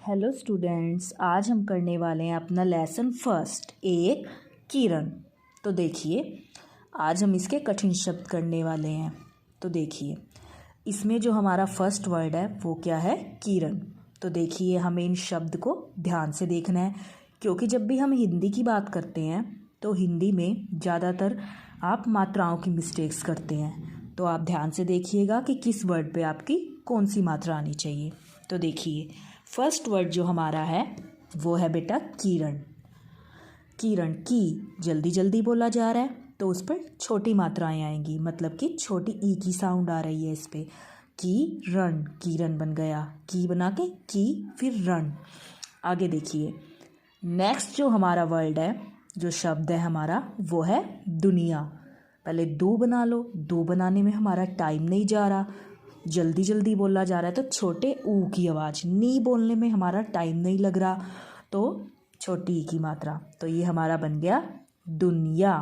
Hello students, आज हम करने वाले हैं अपना लेसन फर्स्ट, एक किरण। तो देखिए, आज हम इसके कठिन शब्द करने वाले हैं। तो देखिए, इसमें जो हमारा फर्स्ट वर्ड है वो क्या है? किरण। तो देखिए, हमें इन शब्द को ध्यान से देखना है, क्योंकि जब भी हम हिंदी की बात करते हैं तो हिंदी में ज़्यादातर आप मात्राओं की मिस्टेक्स करते हैं। तो आप ध्यान से देखिएगा कि किस वर्ड पे आपकी कौन सी मात्रा आनी चाहिए। तो देखिए, फर्स्ट वर्ड जो हमारा है वो है बेटा किरण। किरण की जल्दी जल्दी बोला जा रहा है तो उस पर छोटी मात्राएं आएंगी, मतलब कि छोटी ई की साउंड आ रही है इस पे। किरण, किरण बन गया, की बना के की, फिर रण। आगे देखिए, नेक्स्ट जो हमारा वर्ड है, जो शब्द है हमारा, वो है दुनिया। पहले दो बना लो, दो बनाने में हमारा टाइम नहीं जा रहा, जल्दी जल्दी बोला जा रहा है, तो छोटे ऊ की आवाज़, नी बोलने में हमारा टाइम नहीं लग रहा, तो छोटी ई की मात्रा। तो ये हमारा बन गया दुनिया।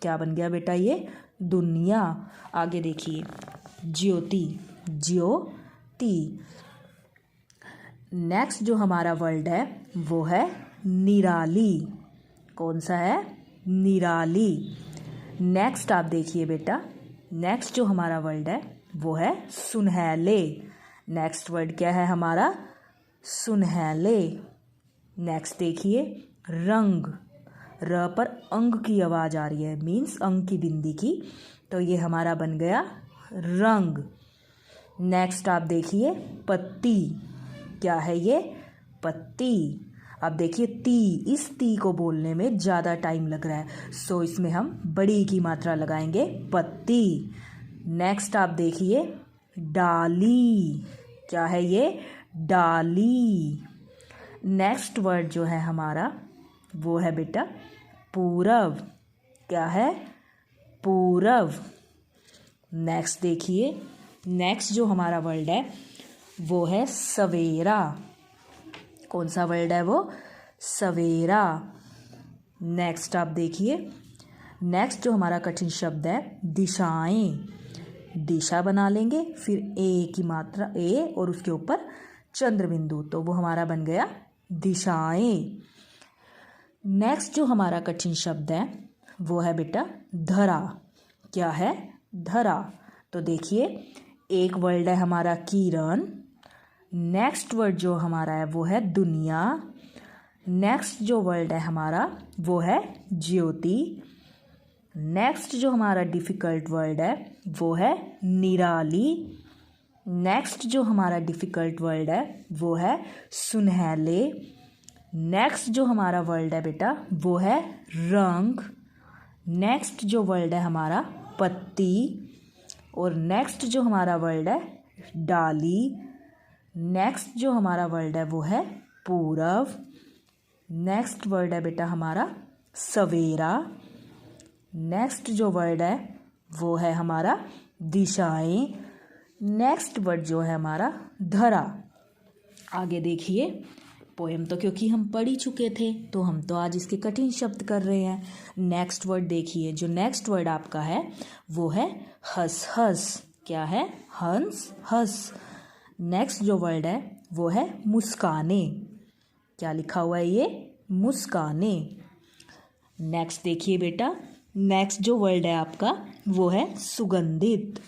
क्या बन गया बेटा? ये दुनिया। आगे देखिए, ज्योति, ज्योति। नेक्स्ट जो हमारा वर्ड है वो है निराली। कौन सा है? निराली। नेक्स्ट आप देखिए बेटा, नेक्स्ट जो हमारा वर्ड है वो है सुनहले। नेक्स्ट वर्ड क्या है हमारा? सुनहले। नेक्स्ट देखिए, रंग, र पर अंग की आवाज़ आ रही है, मीन्स अंग की बिंदी की, तो ये हमारा बन गया रंग। नेक्स्ट आप देखिए, पत्ती। क्या है ये? पत्ती। अब देखिए, ती, इस ती को बोलने में ज़्यादा टाइम लग रहा है, सो इसमें हम बड़ी की मात्रा लगाएंगे, पत्ती। नेक्स्ट आप देखिए, डाली। क्या है ये? डाली। नेक्स्ट वर्ड जो है हमारा वो है बेटा पूरब। क्या है? पूरब। नेक्स्ट देखिए, नेक्स्ट जो हमारा वर्ड है वो है सवेरा। कौन सा वर्ड है वो? सवेरा। नेक्स्ट आप देखिए, नेक्स्ट जो हमारा कठिन शब्द है दिशाएं। दिशा बना लेंगे, फिर ए की मात्रा, ए और उसके ऊपर चंद्र बिंदु, तो वो हमारा बन गया दिशाएं। नेक्स्ट जो हमारा कठिन शब्द है वो है बेटा धरा। क्या है? धरा। तो देखिए, एक वर्ड है हमारा किरण, नेक्स्ट वर्ड जो हमारा है वो है दुनिया, नेक्स्ट जो वर्ड है हमारा वो है ज्योति, नेक्स्ट जो हमारा डिफ़िकल्ट वर्ड है वो है निराली, नेक्स्ट जो हमारा डिफ़िकल्ट वर्ड है वो है सुनहले, नेक्स्ट जो हमारा वर्ड है बेटा वो है रंग, नेक्स्ट जो वर्ड है हमारा पत्ती, और नेक्स्ट जो हमारा वर्ड है डाली, नेक्स्ट जो हमारा वर्ड है वो है पूरब, नेक्स्ट वर्ड है बेटा हमारा सवेरा, नेक्स्ट जो वर्ड है वो है हमारा दिशाएं, नेक्स्ट वर्ड जो है हमारा धरा। आगे देखिए, पोएम तो क्योंकि हम पढ़ ही चुके थे तो हम तो आज इसके कठिन शब्द कर रहे हैं। नेक्स्ट वर्ड देखिए, जो नेक्स्ट वर्ड आपका है वो है हंस हंस। क्या है? हंस हंस। नेक्स्ट जो वर्ड है वो है मुस्काने। क्या लिखा हुआ है ये? मुस्काने। नेक्स्ट देखिए बेटा, नेक्स्ट जो वर्ड है आपका वो है सुगंधित।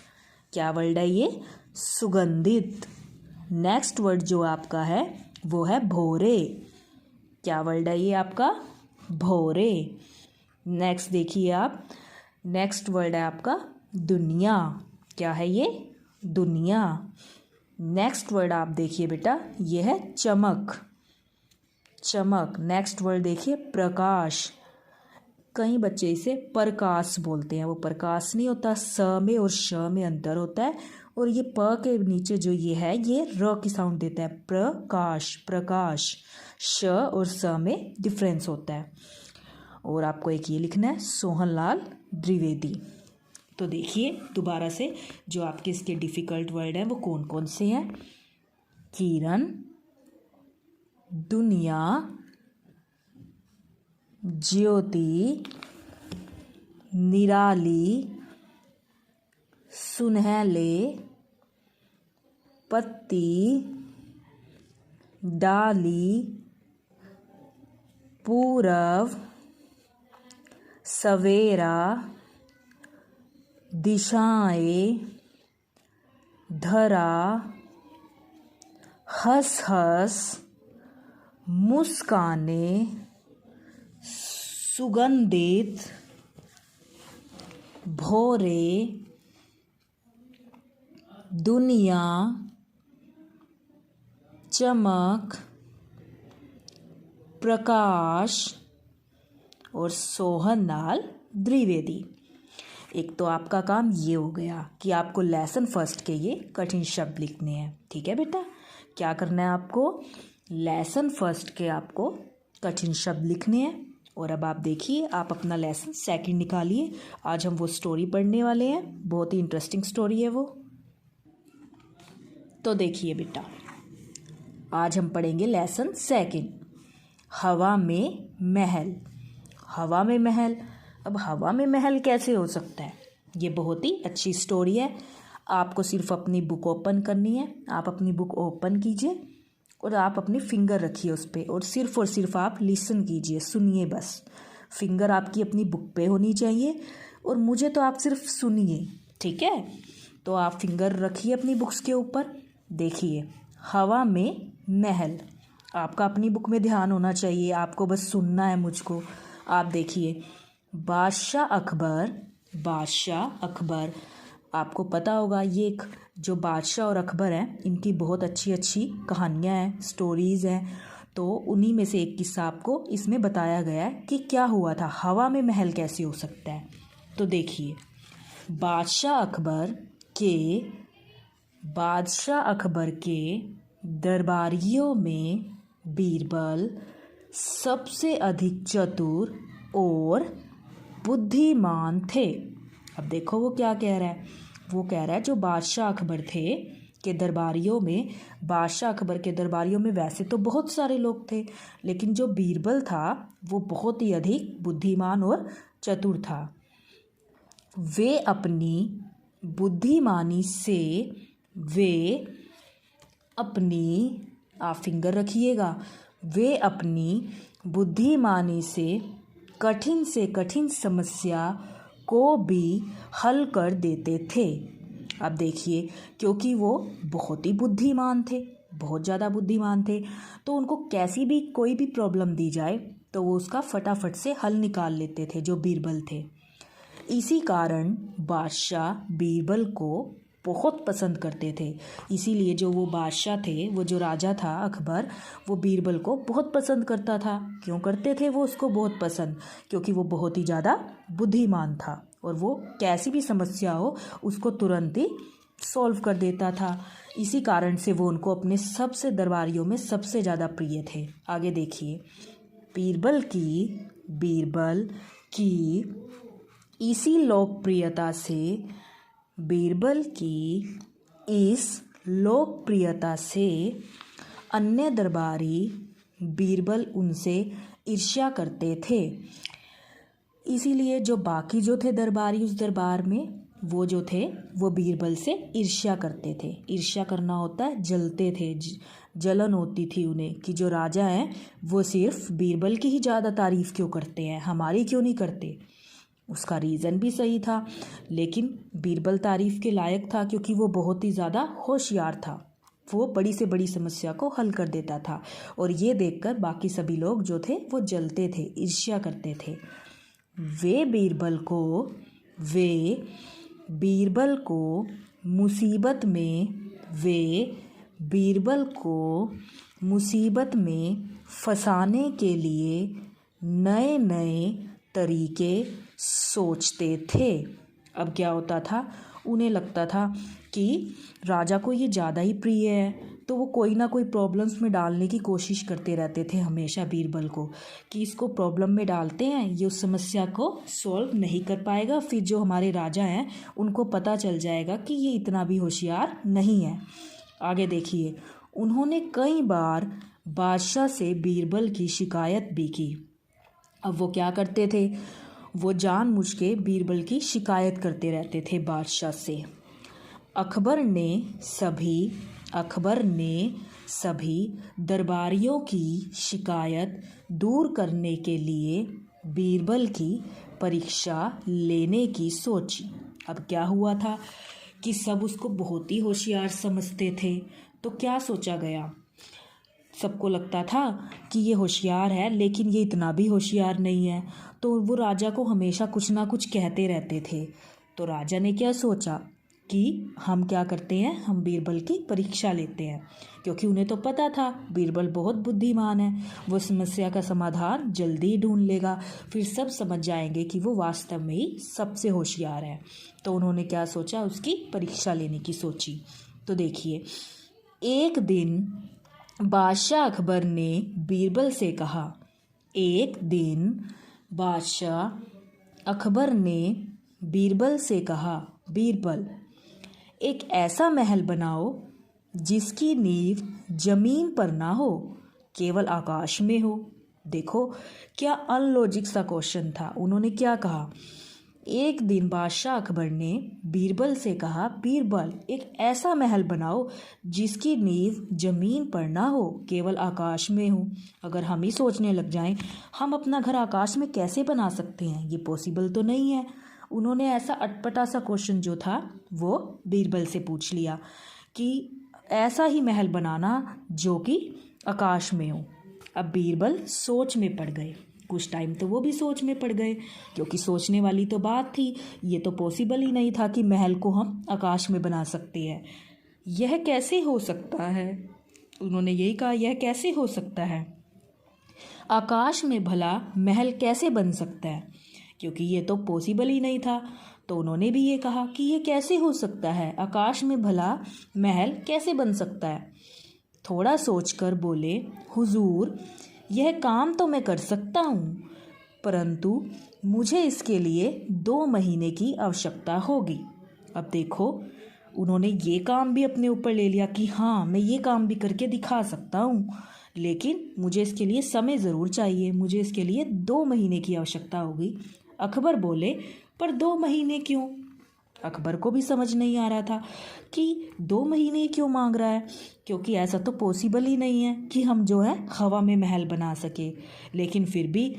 क्या वर्ड है ये? सुगंधित। नेक्स्ट वर्ड जो आपका है वो है भोरे। क्या वर्ड है ये आपका? भोरे। नेक्स्ट देखिए आप, नेक्स्ट वर्ड है आपका दुनिया। क्या है ये? दुनिया। नेक्स्ट वर्ड आप देखिए बेटा, ये है चमक। चमक। नेक्स्ट वर्ड देखिए प्रकाश। कई बच्चे इसे प्रकाश बोलते हैं, वो प्रकाश नहीं होता, स में और श में अंतर होता है, और ये प के नीचे जो ये है ये र की साउंड देता है, प्रकाश, प्रकाश। श और स में डिफरेंस होता है। और आपको एक ये लिखना है, सोहनलाल द्विवेदी। तो देखिए दोबारा से, जो आपके इसके डिफ़िकल्ट वर्ड हैं वो कौन कौन से हैं? किरण, दुनिया, ज्योति, निराली, सुनहले, पत्ती, डाली पूरब सवेरा दिशाएं धरा हंस हंस मुस्काने सुगंधित भोरे दुनिया चमक प्रकाश और सोहनलाल द्विवेदी। एक तो आपका काम ये हो गया कि आपको लेसन फर्स्ट के ये कठिन शब्द लिखने हैं। ठीक है बेटा, क्या करना है आपको? लेसन फर्स्ट के आपको कठिन शब्द लिखने हैं। और अब आप देखिए, आप अपना लेसन सेकंड निकालिए। आज हम वो स्टोरी पढ़ने वाले हैं, बहुत ही इंटरेस्टिंग स्टोरी है वो। तो देखिए बेटा, आज हम पढ़ेंगे लेसन सेकंड, हवा में महल। हवा में महल, अब हवा में महल कैसे हो सकता है? ये बहुत ही अच्छी स्टोरी है। आपको सिर्फ अपनी बुक ओपन करनी है। आप अपनी बुक ओपन कीजिए और आप अपनी फिंगर रखिए उस पर, और सिर्फ आप लिसन कीजिए, सुनिए बस। फिंगर आपकी अपनी बुक पे होनी चाहिए और मुझे तो आप सिर्फ सुनिए। ठीक है, तो आप फिंगर रखिए अपनी बुक्स के ऊपर। देखिए, हवा में महल, आपका अपनी बुक में ध्यान होना चाहिए, आपको बस सुनना है मुझको। आप देखिए, बादशाह अकबर, आपको पता होगा ये एक जो बादशाह और अकबर हैं, इनकी बहुत अच्छी अच्छी कहानियाँ हैं, स्टोरीज़ हैं। तो उन्हीं में से एक किस्सा आपको इसमें बताया गया है कि क्या हुआ था, हवा में महल कैसे हो सकता है। तो देखिए, बादशाह अकबर के दरबारियों में बीरबल सबसे अधिक चतुर और बुद्धिमान थे। अब देखो वो क्या कह रहा है, वो कह रहा है जो बादशाह अकबर थे के दरबारियों में, बादशाह अकबर के दरबारियों में वैसे तो बहुत सारे लोग थे, लेकिन जो बीरबल था वो बहुत ही अधिक बुद्धिमान और चतुर था। वे अपनी बुद्धिमानी से आप फिंगर रखिएगा, वे अपनी बुद्धिमानी से कठिन समस्या को भी हल कर देते थे। अब देखिए, क्योंकि वो बहुत ही बुद्धिमान थे, बहुत ज़्यादा बुद्धिमान थे, तो उनको कैसी भी कोई भी प्रॉब्लम दी जाए तो वो उसका फटाफट से हल निकाल लेते थे, जो बीरबल थे। इसी कारण बादशाह बीरबल को बहुत पसंद करते थे। इसीलिए जो वो बादशाह थे, वो जो राजा था अकबर, वो बीरबल को बहुत पसंद करता था। क्यों करते थे वो उसको बहुत पसंद? क्योंकि वो बहुत ही ज़्यादा बुद्धिमान था और वो कैसी भी समस्या हो उसको तुरंत ही सॉल्व कर देता था। इसी कारण से वो उनको अपने सबसे दरबारियों में सबसे ज़्यादा प्रिय थे। आगे देखिए, बीरबल की इसी लोकप्रियता से अन्य दरबारी बीरबल उनसे ईर्ष्या करते थे। इसीलिए जो बाकी जो थे दरबारी उस दरबार में, वो जो थे वो बीरबल से ईर्ष्या करते थे। ईर्ष्या करना होता है जलते थे, जलन होती थी उन्हें कि जो राजा हैं वो सिर्फ बीरबल की ही ज़्यादा तारीफ़ क्यों करते हैं, हमारी क्यों नहीं करते। उसका रीज़न भी सही था, लेकिन बीरबल तारीफ़ के लायक था क्योंकि वो बहुत ही ज़्यादा होशियार था। वो बड़ी से बड़ी समस्या को हल कर देता था और ये देखकर बाकी सभी लोग जो थे वो जलते थे, ईर्ष्या करते थे। वे बीरबल को मुसीबत में फंसाने के लिए नए नए तरीके सोचते थे। अब क्या होता था, उन्हें लगता था कि राजा को ये ज़्यादा ही प्रिय है, तो वो कोई ना कोई प्रॉब्लम्स में डालने की कोशिश करते रहते थे हमेशा बीरबल को, कि इसको प्रॉब्लम में डालते हैं, ये उस समस्या को सॉल्व नहीं कर पाएगा, फिर जो हमारे राजा हैं उनको पता चल जाएगा कि ये इतना भी होशियार नहीं है। आगे देखिए, उन्होंने कई बार बादशाह से बीरबल की शिकायत भी की। अब वो क्या करते थे, वो जानबूझ के बीरबल की शिकायत करते रहते थे बादशाह से। अकबर ने सभी दरबारियों की शिकायत दूर करने के लिए बीरबल की परीक्षा लेने की सोची। अब क्या हुआ था कि सब उसको बहुत ही होशियार समझते थे, तो क्या सोचा गया, सबको लगता था कि ये होशियार है लेकिन ये इतना भी होशियार नहीं है, तो वो राजा को हमेशा कुछ ना कुछ कहते रहते थे। तो राजा ने क्या सोचा कि हम क्या करते हैं, हम बीरबल की परीक्षा लेते हैं, क्योंकि उन्हें तो पता था बीरबल बहुत बुद्धिमान है, वो समस्या का समाधान जल्दी ही ढूंढ लेगा, फिर सब समझ जाएंगे कि वो वास्तव में ही सबसे होशियार है। तो उन्होंने क्या सोचा, उसकी परीक्षा लेने की सोची। तो देखिए, एक दिन बादशाह अकबर ने बीरबल से कहा, एक दिन बादशाह अकबर ने बीरबल से कहा, बीरबल, एक ऐसा महल बनाओ जिसकी नींव जमीन पर ना हो, केवल आकाश में हो। देखो क्या अनलॉजिक सा क्वेश्चन था। उन्होंने क्या कहा, एक दिन बादशाह अकबर ने बीरबल से कहा, बीरबल, एक ऐसा महल बनाओ जिसकी नींव जमीन पर ना हो, केवल आकाश में हो। अगर हम ही सोचने लग जाएं, हम अपना घर आकाश में कैसे बना सकते हैं, ये पॉसिबल तो नहीं है। उन्होंने ऐसा अटपटा सा क्वेश्चन जो था वो बीरबल से पूछ लिया कि ऐसा ही महल बनाना जो कि आकाश में हो। अब बीरबल सोच में पड़ गए, कुछ टाइम तो वो भी सोच में पड़ गए, क्योंकि सोचने वाली तो बात थी, ये तो पॉसिबल ही नहीं था कि महल को हम आकाश में बना सकते हैं। यह कैसे हो सकता है, उन्होंने यही कहा, यह कैसे हो सकता है, आकाश में भला महल कैसे बन सकता है, क्योंकि ये तो पॉसिबल ही नहीं था। तो उन्होंने भी ये कहा कि ये कैसे हो सकता है, आकाश में भला महल कैसे बन सकता है। थोड़ा सोचकर बोले, हुजूर, यह काम तो मैं कर सकता हूँ, परंतु मुझे इसके लिए 2 महीने की आवश्यकता होगी। अब देखो, उन्होंने ये काम भी अपने ऊपर ले लिया कि हाँ, मैं ये काम भी करके दिखा सकता हूँ, लेकिन मुझे इसके लिए समय ज़रूर चाहिए, मुझे इसके लिए 2 महीने की आवश्यकता होगी। अकबर बोले, पर 2 महीने क्यों? अकबर को भी समझ नहीं आ रहा था कि 2 महीने क्यों मांग रहा है, क्योंकि ऐसा तो पॉसिबल ही नहीं है कि हम जो है हवा में महल बना सके। लेकिन फिर भी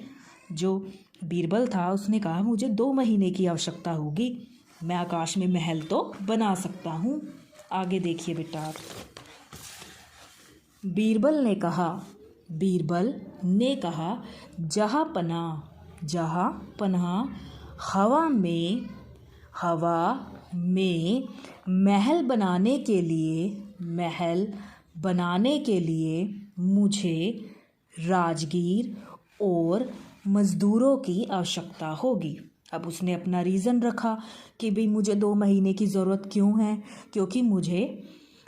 जो बीरबल था उसने कहा, मुझे 2 महीने की आवश्यकता होगी, मैं आकाश में महल तो बना सकता हूँ। आगे देखिए बेटा आप। बीरबल ने कहा, जहाँ पनाह हवा में महल बनाने के लिए मुझे राजगीर और मज़दूरों की आवश्यकता होगी। अब उसने अपना रीज़न रखा कि भाई मुझे 2 महीने की ज़रूरत क्यों है, क्योंकि मुझे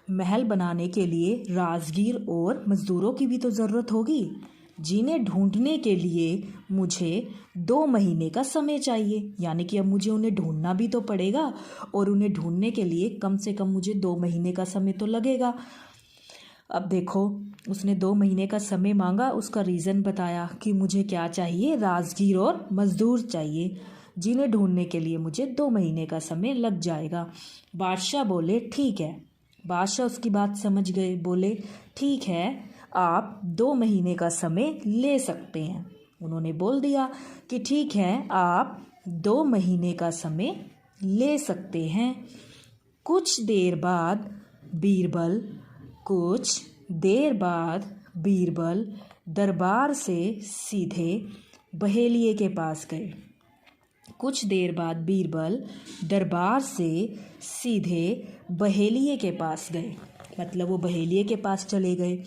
महल बनाने के लिए राजगीर और मज़दूरों की भी तो ज़रूरत होगी, जिन्हें ढूंढने के लिए मुझे 2 महीने का समय चाहिए। यानी कि अब मुझे उन्हें ढूंढना भी तो पड़ेगा, और उन्हें ढूंढने के लिए कम से कम मुझे 2 महीने का समय तो लगेगा। अब देखो, उसने 2 महीने का समय मांगा, उसका रीज़न बताया कि मुझे क्या चाहिए, राजगीर और मज़दूर चाहिए, जिन्हें ढूंढने के लिए मुझे 2 महीने का समय लग जाएगा। बादशाह बोले, ठीक है। बादशाह उसकी बात समझ गए, बोले, ठीक है, आप 2 महीने का समय ले सकते हैं। उन्होंने बोल दिया कि ठीक है, आप 2 महीने का समय ले सकते हैं। कुछ देर बाद बीरबल दरबार से सीधे बहेलिये के पास गए। कुछ देर बाद बीरबल दरबार से सीधे बहेलिये के पास गए, मतलब वो बहेलिये के पास चले गए।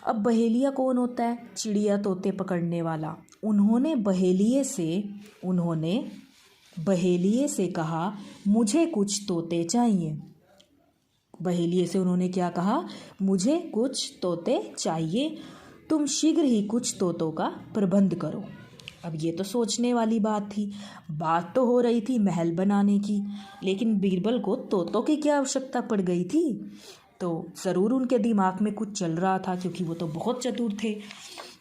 अब बहेलिया कौन होता है, चिड़िया तोते पकड़ने वाला। उन्होंने बहेलिये से कहा, मुझे कुछ तोते चाहिए। बहेलिये से उन्होंने क्या कहा, मुझे कुछ तोते चाहिए, तुम शीघ्र ही कुछ तोतों का प्रबंध करो। अब ये तो सोचने वाली बात थी, बात तो हो रही थी महल बनाने की, लेकिन बीरबल को तोतों की क्या आवश्यकता पड़ गई थी। तो ज़रूर उनके दिमाग में कुछ चल रहा था, क्योंकि वो तो बहुत चतुर थे।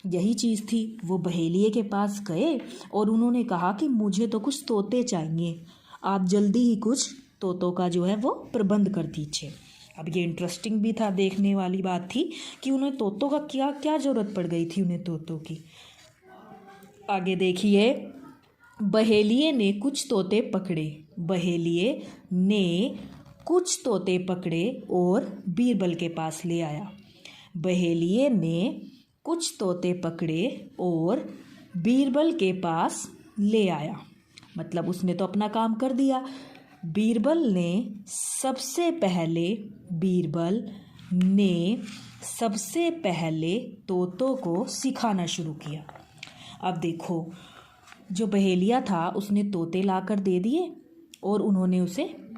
यही चीज़ थी, वो बहेलिये के पास गए और उन्होंने कहा कि मुझे तो कुछ तोते चाहिए, आप जल्दी ही कुछ तोतों का जो है वो प्रबंध कर दीजिए। अब ये इंटरेस्टिंग भी था, देखने वाली बात थी कि उन्हें तोतों का क्या क्या ज़रूरत पड़ गई थी उन्हें तोतों की। आगे देखिए, बहेलिये ने कुछ तोते पकड़े। बहेलिये ने कुछ तोते पकड़े और बीरबल के पास ले आया। बहेलिये ने कुछ तोते पकड़े और बीरबल के पास ले आया। मतलब उसने तो अपना काम कर दिया। बीरबल ने सबसे पहले तोतों को सिखाना शुरू किया। अब देखो, जो बहेलिया था उसने तोते लाकर दे दिए और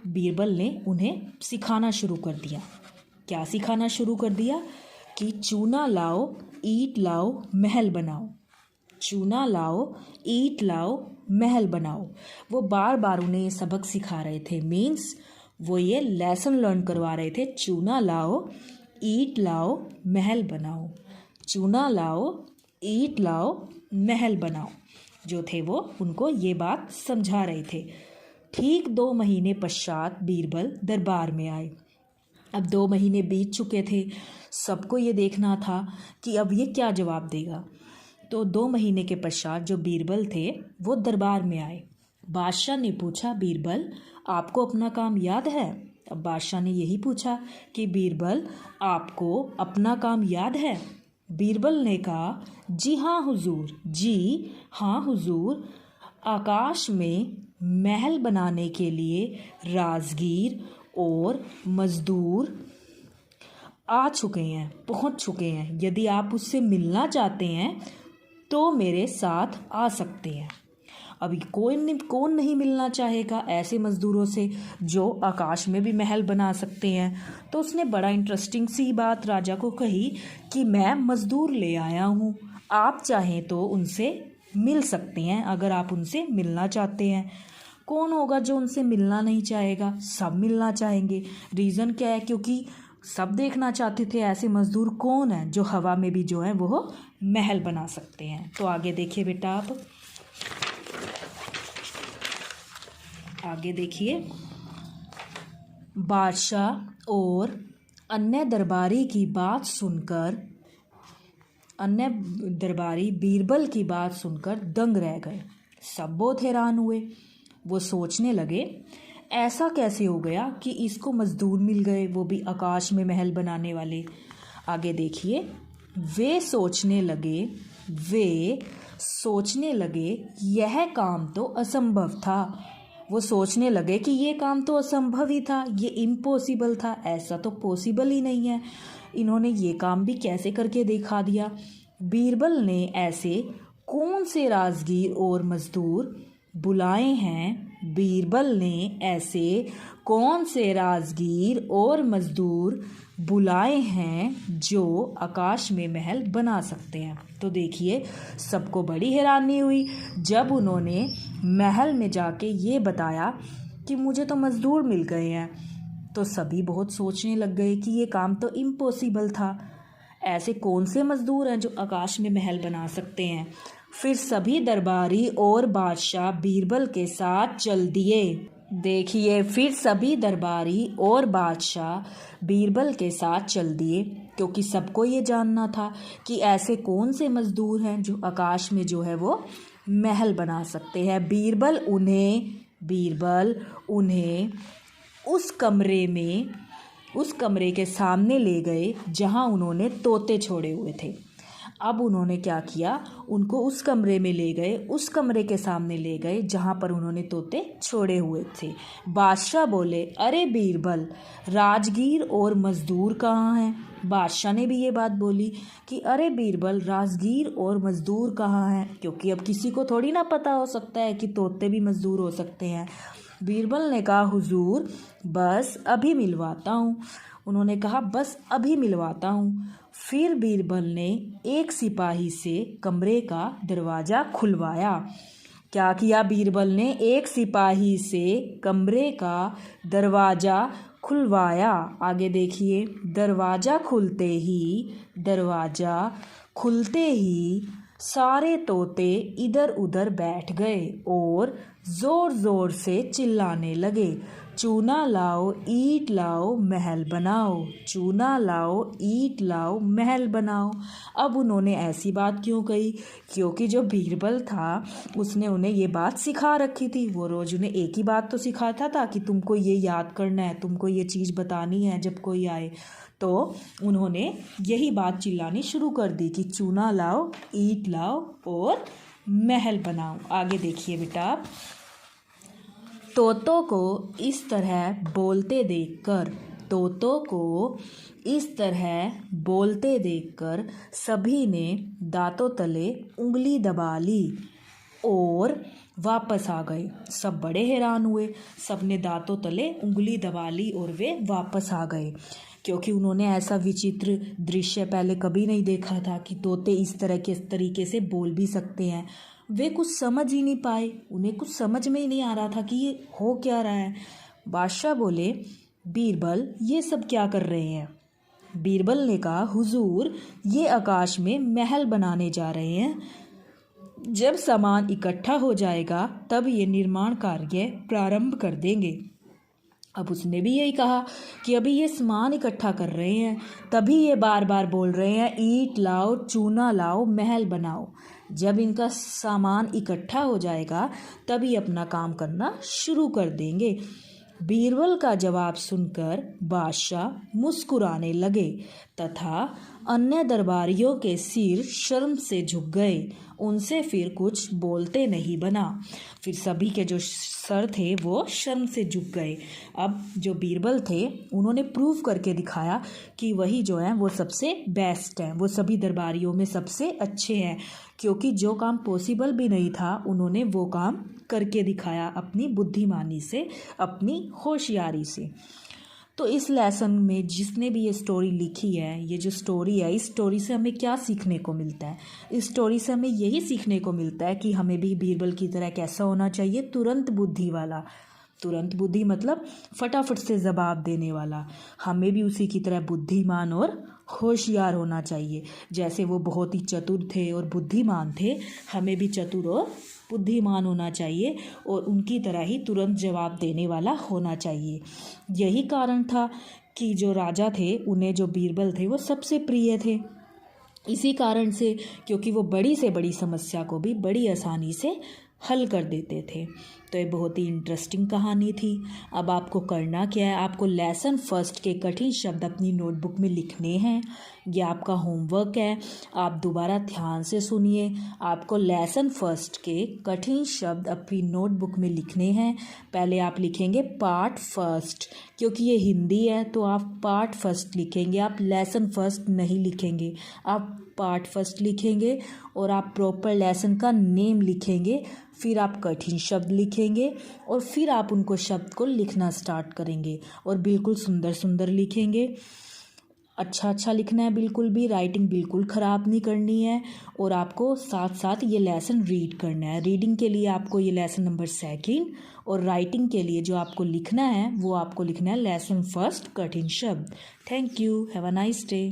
बीरबल ने उन्हें सिखाना शुरू कर दिया। क्या सिखाना शुरू कर दिया कि चूना लाओ, ईंट लाओ, महल बनाओ। चूना लाओ, ईंट लाओ, महल बनाओ। वो बार बार उन्हें ये सबक सिखा रहे थे। मीन्स वो ये लेसन लर्न करवा रहे थे। चूना लाओ, ईंट लाओ, महल बनाओ। चूना लाओ, ईंट लाओ, महल बनाओ। जो थे वो उनको ये बात समझा रहे थे। ठीक 2 महीने पश्चात बीरबल दरबार में आए। अब 2 महीने बीत चुके थे। सबको ये देखना था कि अब ये क्या जवाब देगा। तो 2 महीने के पश्चात जो बीरबल थे वो दरबार में आए। बादशाह ने पूछा, बीरबल आपको अपना काम याद है? अब बादशाह ने यही पूछा कि बीरबल आपको अपना काम याद है? बीरबल ने कहा, जी हाँ हुजूर, आकाश में महल बनाने के लिए राजगीर और मजदूर आ चुके हैं, पहुंच चुके हैं। यदि आप उससे मिलना चाहते हैं तो मेरे साथ आ सकते हैं। अभी कौन नहीं मिलना चाहेगा ऐसे मज़दूरों से जो आकाश में भी महल बना सकते हैं। तो उसने बड़ा इंटरेस्टिंग सी बात राजा को कही कि मैं मज़दूर ले आया हूँ, आप चाहें तो उनसे मिल सकते हैं अगर आप उनसे मिलना चाहते हैं। कौन होगा जो उनसे मिलना नहीं चाहेगा? सब मिलना चाहेंगे। रीज़न क्या है? क्योंकि सब देखना चाहते थे ऐसे मज़दूर कौन हैं जो हवा में भी जो है वो महल बना सकते हैं। तो आगे देखिए बेटा, आप आगे देखिए। बादशाह और अन्य दरबारी बीरबल की बात सुनकर दंग रह गए। सब बहुत हैरान हुए। वो सोचने लगे, ऐसा कैसे हो गया कि इसको मज़दूर मिल गए, वो भी आकाश में महल बनाने वाले। आगे देखिए, वे सोचने लगे यह काम तो असंभव था। वो सोचने लगे कि ये काम तो असंभव ही था, ये इम्पॉसिबल था, ऐसा तो पॉसिबल ही नहीं है। इन्होंने ये काम भी कैसे करके दिखा दिया। बीरबल ने ऐसे कौन से राजगीर और मज़दूर बुलाए हैं? बीरबल ने ऐसे कौन से राजगीर और मज़दूर बुलाए हैं जो आकाश में महल बना सकते हैं? तो देखिए, सबको बड़ी हैरानी हुई जब उन्होंने महल में जाके ये बताया कि मुझे तो मज़दूर मिल गए हैं। तो सभी बहुत सोचने लग गए कि ये काम तो इम्पॉसिबल था। ऐसे कौन से मज़दूर हैं जो आकाश में महल बना सकते हैं? फिर सभी दरबारी और बादशाह बीरबल के साथ चल दिए। देखिए, फिर सभी दरबारी और बादशाह बीरबल के साथ चल दिए, क्योंकि सबको ये जानना था कि ऐसे कौन से मज़दूर हैं जो आकाश में जो है वो महल बना सकते हैं। बीरबल उन्हें उस कमरे के सामने ले गए जहां उन्होंने तोते छोड़े हुए थे। अब उन्होंने क्या किया, उनको उस कमरे में ले गए, उस कमरे के सामने ले गए जहाँ पर उन्होंने तोते छोड़े हुए थे। बादशाह बोले, अरे बीरबल, राजगीर और मज़दूर कहाँ हैं? बादशाह ने भी ये बात बोली कि अरे बीरबल, राजगीर और मज़दूर कहाँ हैं? क्योंकि अब किसी को थोड़ी ना पता हो सकता है कि तोते भी मज़दूर हो सकते हैं। बीरबल ने कहा, हुजूर बस अभी मिलवाता हूँ। उन्होंने कहा, बस अभी मिलवाता हूँ। फिर बीरबल ने एक सिपाही से कमरे का दरवाज़ा खुलवाया। क्या किया बीरबल ने? एक सिपाही से कमरे का दरवाज़ा खुलवाया। आगे देखिए, दरवाज़ा खुलते ही सारे तोते इधर उधर बैठ गए और ज़ोर ज़ोर से चिल्लाने लगे। चूना लाओ ईंट लाओ महल बनाओ, चूना लाओ ईंट लाओ महल बनाओ। अब उन्होंने ऐसी बात क्यों कही? क्योंकि जो बीरबल था उसने उन्हें ये बात सिखा रखी थी। वो रोज़ उन्हें एक ही बात तो सिखाता था कि तुमको ये याद करना है, तुमको ये चीज़ बतानी है जब कोई आए। तो उन्होंने यही बात चिल्लानी शुरू कर दी कि चूना लाओ ईंट लाओ और महल बनाओ। आगे देखिए बेटा आप। तोतों को इस तरह बोलते देखकर, तोतों को इस तरह बोलते देखकर सभी ने दांतों तले उंगली दबा ली और वापस आ गए। सब बड़े हैरान हुए, सब ने दांतों तले उंगली दबा ली और वे वापस आ गए, क्योंकि उन्होंने ऐसा विचित्र दृश्य पहले कभी नहीं देखा था कि तोते इस तरह के तरीके से बोल भी सकते हैं। वे कुछ समझ ही नहीं पाए, उन्हें कुछ समझ में ही नहीं आ रहा था कि ये हो क्या रहा है। बादशाह बोले, बीरबल ये सब क्या कर रहे हैं? बीरबल ने कहा, हुजूर ये आकाश में महल बनाने जा रहे हैं। जब सामान इकट्ठा हो जाएगा तब ये निर्माण कार्य प्रारंभ कर देंगे। अब उसने भी यही कहा कि अभी ये सामान इकट्ठा कर रहे हैं, तभी ये बार बार बोल रहे हैं ईंट लाओ चूना लाओ महल बनाओ। जब इनका सामान इकट्ठा हो जाएगा तभी अपना काम करना शुरू कर देंगे। बीरबल का जवाब सुनकर बादशाह मुस्कुराने लगे तथा अन्य दरबारियों के सिर शर्म से झुक गए। उनसे फिर कुछ बोलते नहीं बना। फिर सभी के जो सर थे वो शर्म से झुक गए। अब जो बीरबल थे उन्होंने प्रूव करके दिखाया कि वही जो है वो सबसे बेस्ट हैं, वो सभी दरबारियों में सबसे अच्छे हैं, क्योंकि जो काम पॉसिबल भी नहीं था उन्होंने वो काम करके दिखाया अपनी बुद्धिमानी से, अपनी होशियारी से। तो इस लेसन में जिसने भी ये स्टोरी लिखी है, ये जो स्टोरी है, इस स्टोरी से हमें क्या सीखने को मिलता है? इस स्टोरी से हमें यही सीखने को मिलता है कि हमें भी बीरबल की तरह कैसा होना चाहिए, तुरंत बुद्धि वाला। तुरंत बुद्धि मतलब फटाफट से जवाब देने वाला। हमें भी उसी की तरह बुद्धिमान और होशियार होना चाहिए। जैसे वो बहुत ही चतुर थे और बुद्धिमान थे, हमें भी चतुर और बुद्धिमान होना चाहिए और उनकी तरह ही तुरंत जवाब देने वाला होना चाहिए। यही कारण था कि जो राजा थे उन्हें जो बीरबल थे वो सबसे प्रिय थे। इसी कारण से, क्योंकि वो बड़ी से बड़ी समस्या को भी बड़ी आसानी से हल कर देते थे। तो ये बहुत ही इंटरेस्टिंग कहानी थी। अब आपको करना क्या है, आपको लेसन फर्स्ट के कठिन शब्द अपनी नोटबुक में लिखने हैं। ये आपका होमवर्क है, आप दोबारा ध्यान से सुनिए। आपको लेसन फर्स्ट के कठिन शब्द अपनी नोटबुक में लिखने हैं। पहले आप लिखेंगे पार्ट फर्स्ट, क्योंकि ये हिंदी है तो आप पार्ट फर्स्ट लिखेंगे, आप लेसन फर्स्ट नहीं लिखेंगे, आप पार्ट फर्स्ट लिखेंगे और आप प्रॉपर लेसन का नेम लिखेंगे। फिर आप कठिन शब्द लिखेंगे और फिर आप उनको शब्द को लिखना स्टार्ट करेंगे और बिल्कुल सुंदर सुंदर लिखेंगे। अच्छा अच्छा लिखना है, बिल्कुल भी राइटिंग बिल्कुल ख़राब नहीं करनी है। और आपको साथ साथ ये लेसन रीड करना है। रीडिंग के लिए आपको ये लेसन नंबर 2 और राइटिंग के लिए जो आपको लिखना है वो आपको लिखना है लेसन फर्स्ट कठिन शब्द। Thank you, have a nice day.